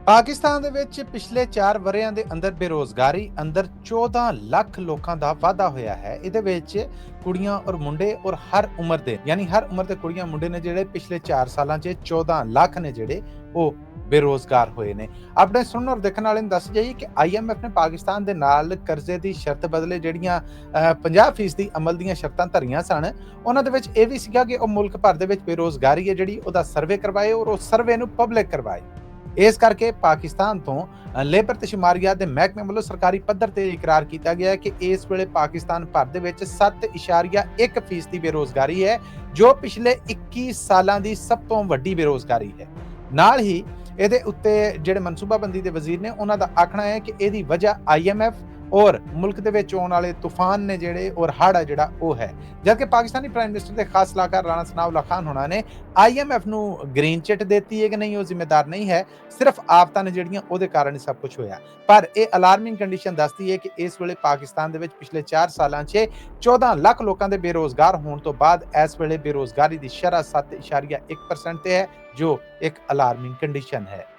ਪਾਕਿਸਤਾਨ ਦੇ ਵਿੱਚ ਪਿਛਲੇ 4 ਵਰ੍ਹਿਆਂ ਦੇ ਅੰਦਰ ਬੇਰੋਜ਼ਗਾਰੀ ਅੰਦਰ 14 ਲੱਖ ਲੋਕਾਂ ਦਾ ਵਾਧਾ ਹੋਇਆ ਹੈ। ਇਹਦੇ ਵਿੱਚ ਕੁੜੀਆਂ ਔਰ ਮੁੰਡੇ ਔਰ ਹਰ ਉਮਰ ਦੇ ਹਰ ਉਮਰ ਦੇ ਕੁੜੀਆਂ ਮੁੰਡੇ ਨੇ ਜਿਹੜੇ ਪਿਛਲੇ 4 ਸਾਲਾਂ 'ਚ 14 ਲੱਖ ਨੇ ਜਿਹੜੇ ਉਹ ਬੇਰੋਜ਼ਗਾਰ ਹੋਏ ਨੇ। ਆਪਣੇ ਸੁਣਨ ਔਰ ਦੇਖਣ ਵਾਲੇ ਨੂੰ ਦੱਸ ਜਾਈਏ ਕਿ IMF ਨੇ ਪਾਕਿਸਤਾਨ ਦੇ ਨਾਲ ਕਰਜ਼ੇ ਦੀ ਸ਼ਰਤ ਬਦਲੇ ਜਿਹੜੀਆਂ 50% ਅਮਲ ਦੀਆਂ ਸ਼ਰਤਾਂ ਧਰੀਆਂ ਸਨ, ਉਹਨਾਂ ਦੇ ਵਿੱਚ ਇਹ ਵੀ ਸੀਗਾ ਕਿ ਉਹ ਮੁਲਕ ਭਰ ਦੇ ਵਿੱਚ ਬੇਰੋਜ਼ਗਾਰੀ ਹੈ ਜਿਹੜੀ ਉਹਦਾ ਸਰਵੇ ਕਰਵਾਏ ਔਰ ਉਸ ਸਰਵੇ ਨੂੰ ਪਬਲਿਕ ਕਰਵਾਏ। ਇਸ ਕਰਕੇ ਪਾਕਿਸਤਾਨ ਤੋਂ ਲੇਬਰ ਤੇ ਸ਼ੁਮਾਰੀਆਤ ਦੇ ਮਹਿਕਮੇ ਵੱਲੋਂ ਸਰਕਾਰੀ ਪੱਧਰ ਤੇ ਇਕਰਾਰ ਕੀਤਾ ਗਿਆ ਹੈ ਕਿ ਇਸ ਵੇਲੇ ਪਾਕਿਸਤਾਨ ਭਰ ਦੇ ਵਿੱਚ 7.1% ਬੇਰੋਜ਼ਗਾਰੀ ਹੈ, ਜੋ ਪਿਛਲੇ 21 ਸਾਲਾਂ ਦੀ ਸਭ ਤੋਂ ਵੱਡੀ ਬੇਰੋਜ਼ਗਾਰੀ ਹੈ। ਨਾਲ ਹੀ ਇਹਦੇ ਉੱਤੇ ਜਿਹੜੇ ਮਨਸੂਬਾਬੰਦੀ ਦੇ ਵਜ਼ੀਰ ਨੇ, ਉਹਨਾਂ ਦਾ ਆਖਣਾ ਹੈ ਕਿ ਇਹਦੀ ਵਜ੍ਹਾ IMF ਔਰ ਮੁਲਕ ਦੇ ਵਿੱਚ ਆਉਣ ਵਾਲੇ ਤੂਫਾਨ ਨੇ ਜਿਹੜੇ ਔਰ ਹੜ੍ਹ ਜਿਹੜਾ ਉਹ ਹੈ। ਜਦਕਿ ਪਾਕਿਸਤਾਨੀ ਪ੍ਰਾਈਮ ਮਿਨਿਸਟਰ ਦੇ ਖਾਸ ਸਲਾਹਕਾਰ ਰਾਣਾ ਸਨਾਉल्लाह खान ਹੋਣਾ ਨੇ IMF ਨੂੰ ਗ੍ਰੀਨ ਚਿੱਟ ਦਿੱਤੀ ਹੈ ਕਿ ਨਹੀਂ, ਉਹ ਜ਼ਿੰਮੇਦਾਰ ਨਹੀਂ ਹੈ, ਸਿਰਫ ਆਫਤਾਂ ਨੇ ਜਿਹੜੀਆਂ ਉਹਦੇ ਕਾਰਨ ਸਭ ਕੁਝ ਹੋਇਆ। ਪਰ ਇਹ ਅਲਾਰਮਿੰਗ ਕੰਡੀਸ਼ਨ ਦੱਸਦੀ ਹੈ ਕਿ ਇਸ ਵੇਲੇ ਪਾਕਿਸਤਾਨ ਦੇ ਵਿੱਚ ਪਿਛਲੇ 4 ਸਾਲਾਂ 'ਚ 14 ਲੱਖ ਲੋਕਾਂ ਦੇ ਬੇਰੋਜ਼ਗਾਰ ਹੋਣ ਤੋਂ ਬਾਅਦ ਇਸ ਵੇਲੇ ਬੇਰੋਜ਼ਗਾਰੀ ਦੀ ਸ਼ਰ੍ਹਾ 7.1% ਤੇ ਹੈ, ਜੋ ਇੱਕ ਅਲਾਰਮਿੰਗ ਕੰਡੀਸ਼ਨ ਹੈ।